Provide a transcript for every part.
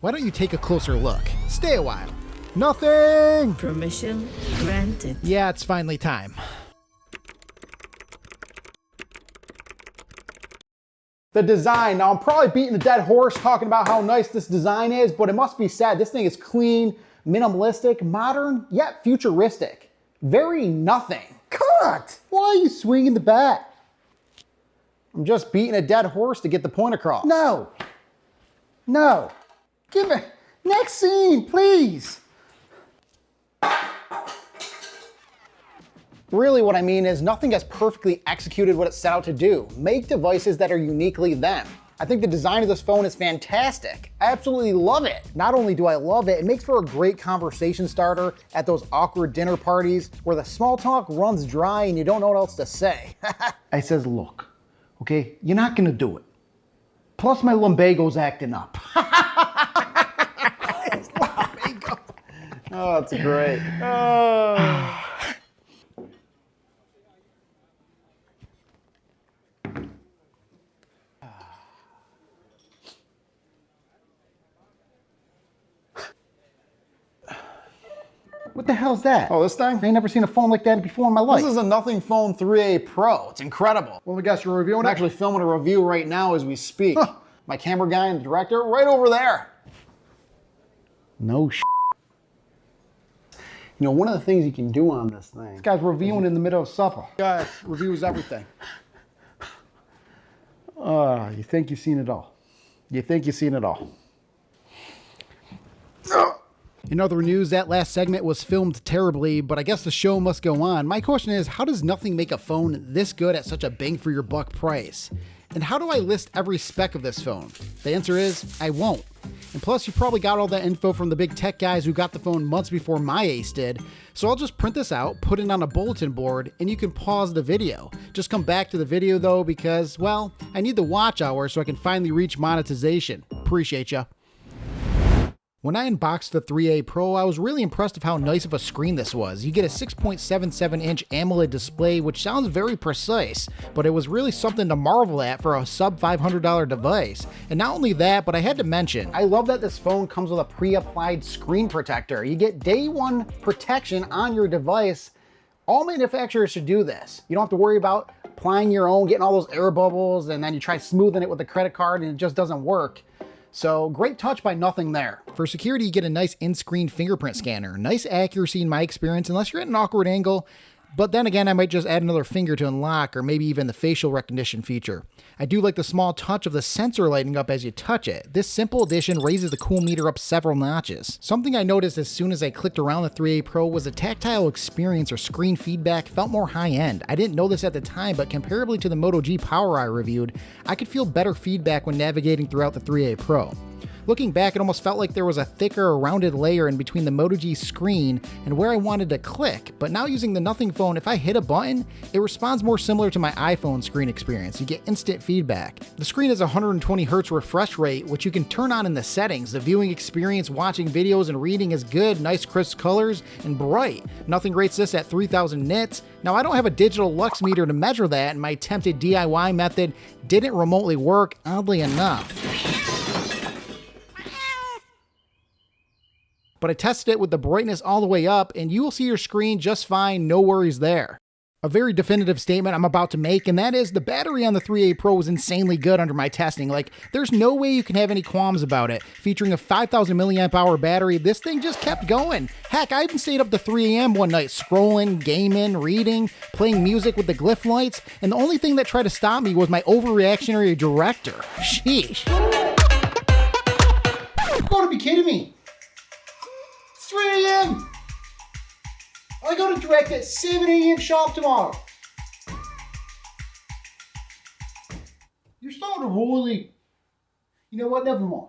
Why don't you take a closer look? Stay a while. Nothing! Permission granted. Yeah, it's finally time. The design. Now, I'm probably beating the dead horse talking about how nice this design is, but it must be said, this thing is clean, minimalistic, modern, yet futuristic. Very nothing. Cut! Why are you swinging the bat? I'm just beating a dead horse to get the point across. No. No. Give me... Next scene, please. Really what I mean is nothing has perfectly executed what it set out to do. Make devices that are uniquely them. I think the design of this phone is fantastic. I absolutely love it. Not only do I love it, it makes for a great conversation starter at those awkward dinner parties where the small talk runs dry and you don't know what else to say. I says, look, okay, you're not gonna do it. Plus my lumbago's acting up. Oh, that's great. Oh. What the hell's that? Oh, this thing? I ain't never seen a phone like that before in my life. This is a NothingPhone 3A Pro. It's incredible. Well, I guess you're reviewing it? I'm actually filming a review right now as we speak. Huh. My camera guy and the director right over there. No sh**. You know, one of the things you can do on this thing... This guy's reviewing in the middle of supper. Guy reviews everything. You think you've seen it all. You think you've seen it all. In other news, that last segment was filmed terribly, but I guess the show must go on. My question is, how does Nothing make a phone this good at such a bang for your buck price? And how do I list every spec of this phone? The answer is, I won't. And plus, you probably got all that info from the big tech guys who got the phone months before my ace did. So I'll just print this out, put it on a bulletin board, and you can pause the video. Just come back to the video though, because, well, I need the watch hour so I can finally reach monetization. Appreciate ya. When I unboxed the 3A Pro, I was really impressed with how nice of a screen this was. You get a 6.77-inch AMOLED display, which sounds very precise, but it was really something to marvel at for a sub $500 device. And not only that, but I had to mention, I love that this phone comes with a pre-applied screen protector. You get day one protection on your device. All manufacturers should do this. You don't have to worry about applying your own, getting all those air bubbles, and then you try smoothing it with a credit card and it just doesn't work. So great touch by Nothing there. For security, you get a nice in-screen fingerprint scanner. Nice accuracy in my experience, unless you're at an awkward angle. But then again, I might just add another finger to unlock, or maybe even the facial recognition feature. I do like the small touch of the sensor lighting up as you touch it. This simple addition raises the cool meter up several notches. Something I noticed as soon as I clicked around the 3A Pro was the tactile experience or screen feedback felt more high-end. I didn't know this at the time, but comparably to the Moto G Power I reviewed, I could feel better feedback when navigating throughout the 3A Pro. Looking back, it almost felt like there was a thicker or rounded layer in between the Moto G screen and where I wanted to click, but now using the NothingPhone, if I hit a button, it responds more similar to my iPhone screen experience. You get instant feedback. The screen has a 120 Hz refresh rate, which you can turn on in the settings. The viewing experience, watching videos and reading is good, nice crisp colors, and bright. Nothing rates this at 3000 nits. Now, I don't have a digital lux meter to measure that, and my attempted DIY method didn't remotely work, oddly enough. But I tested it with the brightness all the way up, and you will see your screen just fine, no worries there. A very definitive statement I'm about to make, and that is the battery on the 3A Pro was insanely good under my testing. Like, there's no way you can have any qualms about it. Featuring a 5000 milliamp hour battery, this thing just kept going. Heck, I even stayed up to 3 a.m. one night, scrolling, gaming, reading, playing music with the glyph lights, and the only thing that tried to stop me was my overreactionary director. Sheesh. You've got to be kidding me. 3 a.m. I got to direct at 7 a.m. sharp tomorrow. You're starting to really... You know what? Never mind.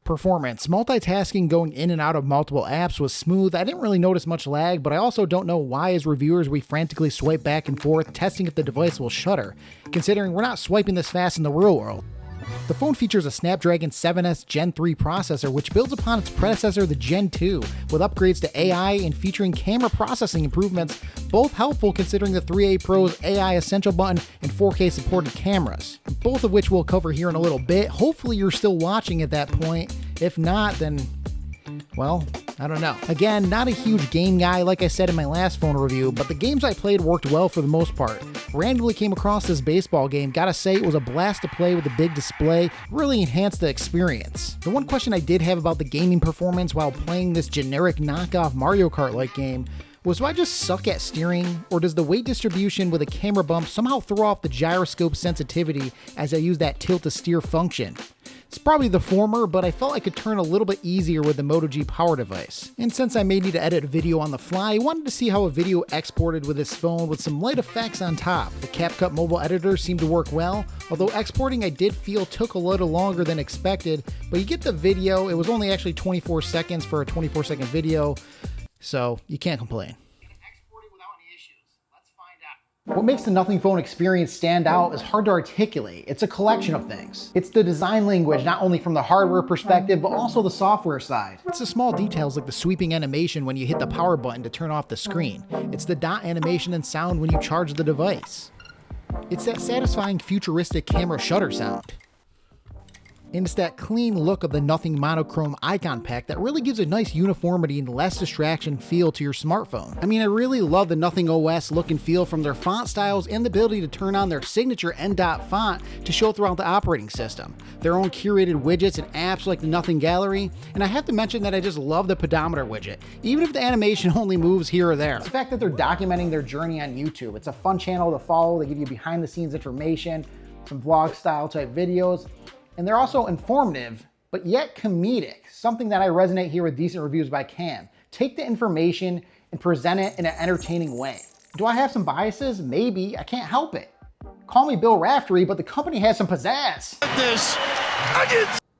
Performance. Multitasking going in and out of multiple apps was smooth. I didn't really notice much lag, but I also don't know why as reviewers we frantically swipe back and forth testing if the device will shutter, considering we're not swiping this fast in the real world. The phone features a Snapdragon 7S Gen 3 processor, which builds upon its predecessor, the Gen 2, with upgrades to AI and featuring camera processing improvements, both helpful considering the 3A Pro's AI Essential button and 4K supported cameras, both of which we'll cover here in a little bit. Hopefully you're still watching at that point. If not, then, well, I don't know. Again, not a huge game guy like I said in my last phone review, but the games I played worked well for the most part. Randomly came across this baseball game, gotta say it was a blast to play with a big display, really enhanced the experience. The one question I did have about the gaming performance while playing this generic knockoff Mario Kart-like game was, do I just suck at steering, or does the weight distribution with a camera bump somehow throw off the gyroscope sensitivity as I use that tilt to steer function? It's probably the former, but I felt I could turn a little bit easier with the Moto G power device. And since I may need to edit a video on the fly, I wanted to see how a video exported with this phone with some light effects on top. The CapCut mobile editor seemed to work well, although exporting I did feel took a little longer than expected, but you get the video. It was only actually 24 seconds for a 24-second video, so you can't complain. What makes the NothingPhone experience stand out is hard to articulate. It's a collection of things. It's the design language, not only from the hardware perspective, but also the software side. It's the small details like the sweeping animation when you hit the power button to turn off the screen. It's the dot animation and sound when you charge the device. It's that satisfying futuristic camera shutter sound. And it's that clean look of the Nothing monochrome icon pack that really gives a nice uniformity and less distraction feel to your smartphone. I mean, I really love the Nothing OS look and feel, from their font styles and the ability to turn on their signature N-Dot font to show throughout the operating system, their own curated widgets and apps like the Nothing Gallery, and I have to mention that I just love the pedometer widget, even if the animation only moves here or there. The fact that they're documenting their journey on YouTube, it's a fun channel to follow. They give you behind the scenes information, some vlog style type videos, and they're also informative, but yet comedic, something that I resonate here with decent reviews by Cam. Take the information and present it in an entertaining way. Do I have some biases? Maybe, I can't help it. Call me Bill Raftery, but the company has some pizzazz.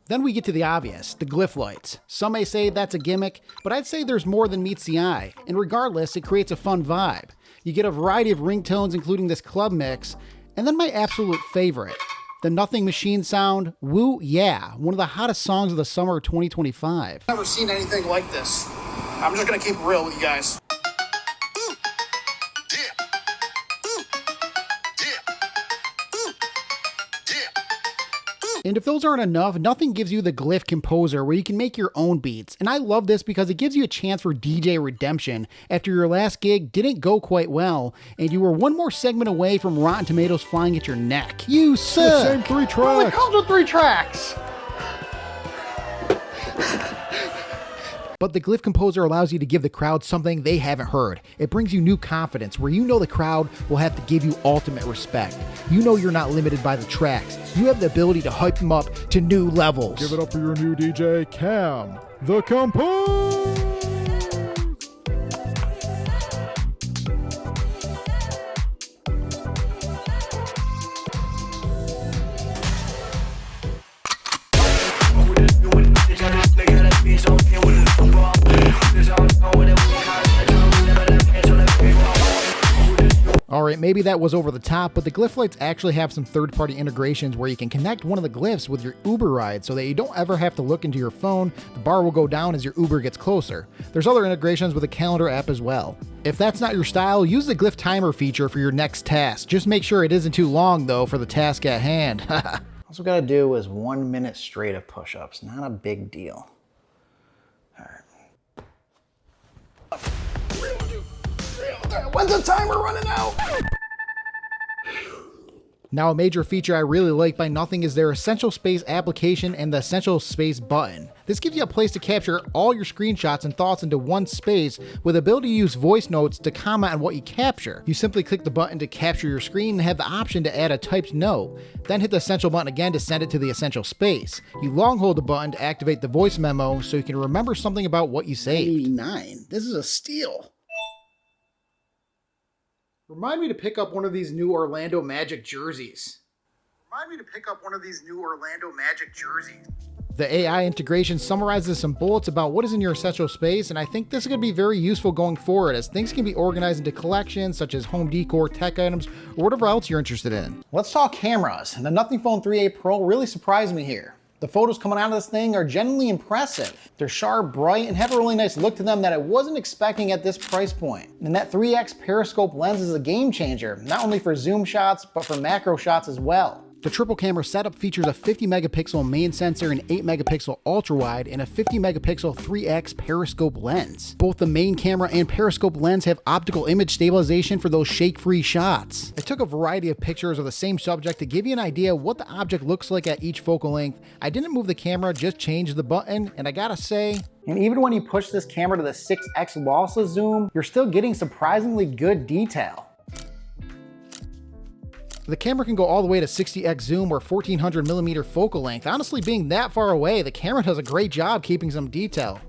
Then we get to the obvious, the glyph lights. Some may say that's a gimmick, but I'd say there's more than meets the eye, and regardless, it creates a fun vibe. You get a variety of ringtones, including this club mix, and then my absolute favorite, the Nothing Machine sound, Woo Yeah, one of the hottest songs of the summer of 2025. Never seen anything like this. I'm just gonna keep it real with you guys. And if those aren't enough, Nothing gives you the Glyph Composer, where you can make your own beats. And I love this because it gives you a chance for DJ redemption after your last gig didn't go quite well, and you were one more segment away from Rotten Tomatoes flying at your neck. You suck! The same 3 tracks! Well, it comes with 3 tracks! But the Glyph Composer allows you to give the crowd something they haven't heard. It brings you new confidence, where you know the crowd will have to give you ultimate respect. You know you're not limited by the tracks. You have the ability to hype them up to new levels. Give it up for your new DJ, Cam, the Compose! Alright, maybe that was over the top, but the Glyph lights actually have some third-party integrations where you can connect one of the glyphs with your Uber ride so that you don't ever have to look into your phone. The bar will go down as your Uber gets closer. There's other integrations with the calendar app as well. If that's not your style, use the Glyph timer feature for your next task. Just make sure it isn't too long though for the task at hand. All we gotta do is 1 minute straight of push-ups. Not a big deal. All right. When's the timer running out? Now, a major feature I really like by Nothing is their Essential Space application and the Essential Space button. This gives you a place to capture all your screenshots and thoughts into one space with the ability to use voice notes to comment on what you capture. You simply click the button to capture your screen and have the option to add a typed note. Then hit the Essential button again to send it to the Essential Space. You long hold the button to activate the voice memo so you can remember something about what you saved. 89. This is a steal. Remind me to pick up one of these new Orlando Magic jerseys. The AI integration summarizes some bullets about what is in your essential space, and I think this is going to be very useful going forward as things can be organized into collections such as home decor, tech items, or whatever else you're interested in. Let's talk cameras. The NothingPhone 3A Pro really surprised me here. The photos coming out of this thing are genuinely impressive. They're sharp, bright, and have a really nice look to them that I wasn't expecting at this price point. And that 3x periscope lens is a game changer, not only for zoom shots, but for macro shots as well. The triple camera setup features a 50 megapixel main sensor, an 8 megapixel ultra wide, and a 50 megapixel 3x periscope lens. Both the main camera and periscope lens have optical image stabilization for those shake-free shots. I took a variety of pictures of the same subject to give you an idea what the object looks like at each focal length. I didn't move the camera, just changed the button, and I gotta say, and even when you push this camera to the 6x lossless zoom, you're still getting surprisingly good detail. The camera can go all the way to 60x zoom or 1400mm focal length. Honestly, being that far away, the camera does a great job keeping some detail.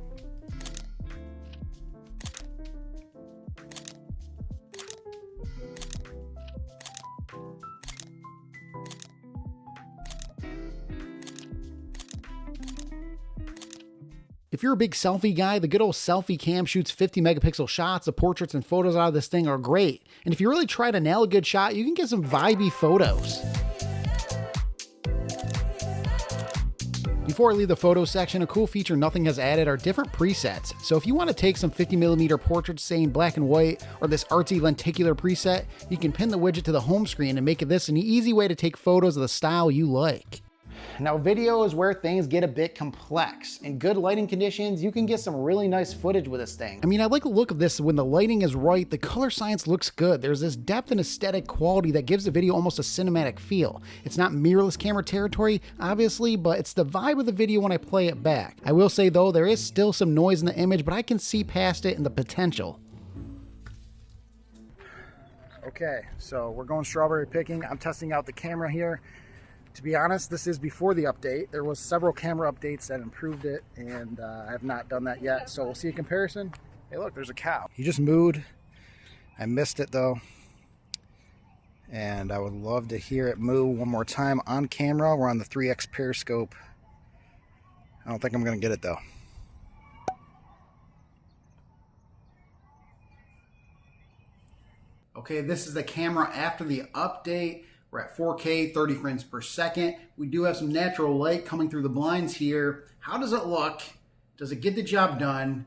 If you're a big selfie guy, the good old selfie cam shoots 50 megapixel shots. The portraits and photos out of this thing are great. And if you really try to nail a good shot, you can get some vibey photos. Before I leave the photo section, a cool feature Nothing has added are different presets. So if you want to take some 50mm portraits, say in black and white, or this artsy lenticular preset, you can pin the widget to the home screen and make this an easy way to take photos of the style you like. Now, video is where things get a bit complex. In good lighting conditions, you can get some really nice footage with this thing. I mean, I like the look of this when the lighting is right, the color science looks good. There's this depth and aesthetic quality that gives the video almost a cinematic feel. It's not mirrorless camera territory, obviously, but it's the vibe of the video when I play it back. I will say though, there is still some noise in the image, but I can see past it and the potential. Okay, so we're going strawberry picking. I'm testing out the camera here. To be honest, this is before the update. There was several camera updates that improved it, and I have not done that yet. So we'll see a comparison. Hey, look, there's a cow. He just mooed. I missed it though, and I would love to hear it moo one more time on camera. We're on the 3x periscope. I don't think I'm gonna get it though. Okay, this is the camera after the update. We're at 4K, 30 frames per second. We do have some natural light coming through the blinds here. How does it look? Does it get the job done?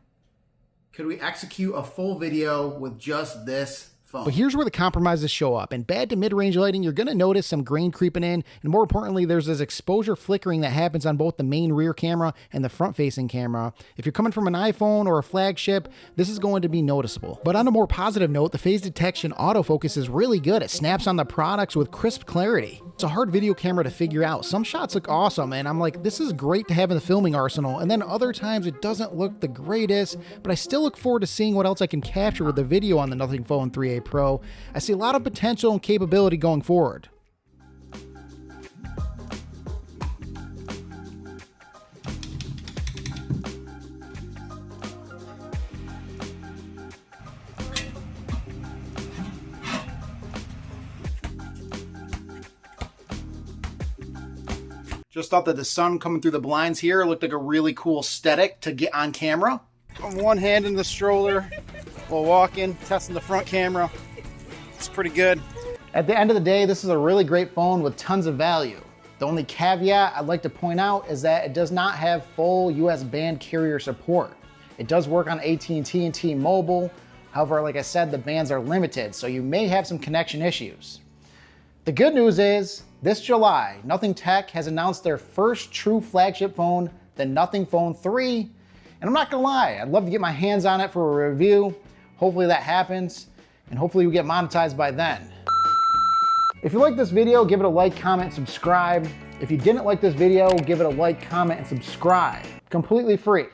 Could we execute a full video with just this phone? But here's where the compromises show up. In bad to mid-range lighting, you're going to notice some grain creeping in, and more importantly, there's this exposure flickering that happens on both the main rear camera and the front-facing camera. If you're coming from an iPhone or a flagship, this is going to be noticeable. But on a more positive note, the phase detection autofocus is really good. It snaps on the products with crisp clarity. It's a hard video camera to figure out. Some shots look awesome, and I'm like, this is great to have in the filming arsenal, and then other times it doesn't look the greatest, but I still look forward to seeing what else I can capture with the video on the NothingPhone 3A Pro. I see a lot of potential and capability going forward. Just thought that the sun coming through the blinds here looked like a really cool aesthetic to get on camera. I'm one hand in the stroller while walking, testing the front camera. It's pretty good. At the end of the day, this is a really great phone with tons of value. The only caveat I'd like to point out is that it does not have full US band carrier support. It does work on AT&T and T-Mobile. However, like I said, the bands are limited, so you may have some connection issues. The good news is, this July, Nothing Tech has announced their first true flagship phone, the NothingPhone 3. And I'm not gonna lie, I'd love to get my hands on it for a review. Hopefully that happens, and hopefully we get monetized by then. If you like this video, give it a like, comment, subscribe. If you didn't like this video, give it a like, comment, and subscribe. Completely free.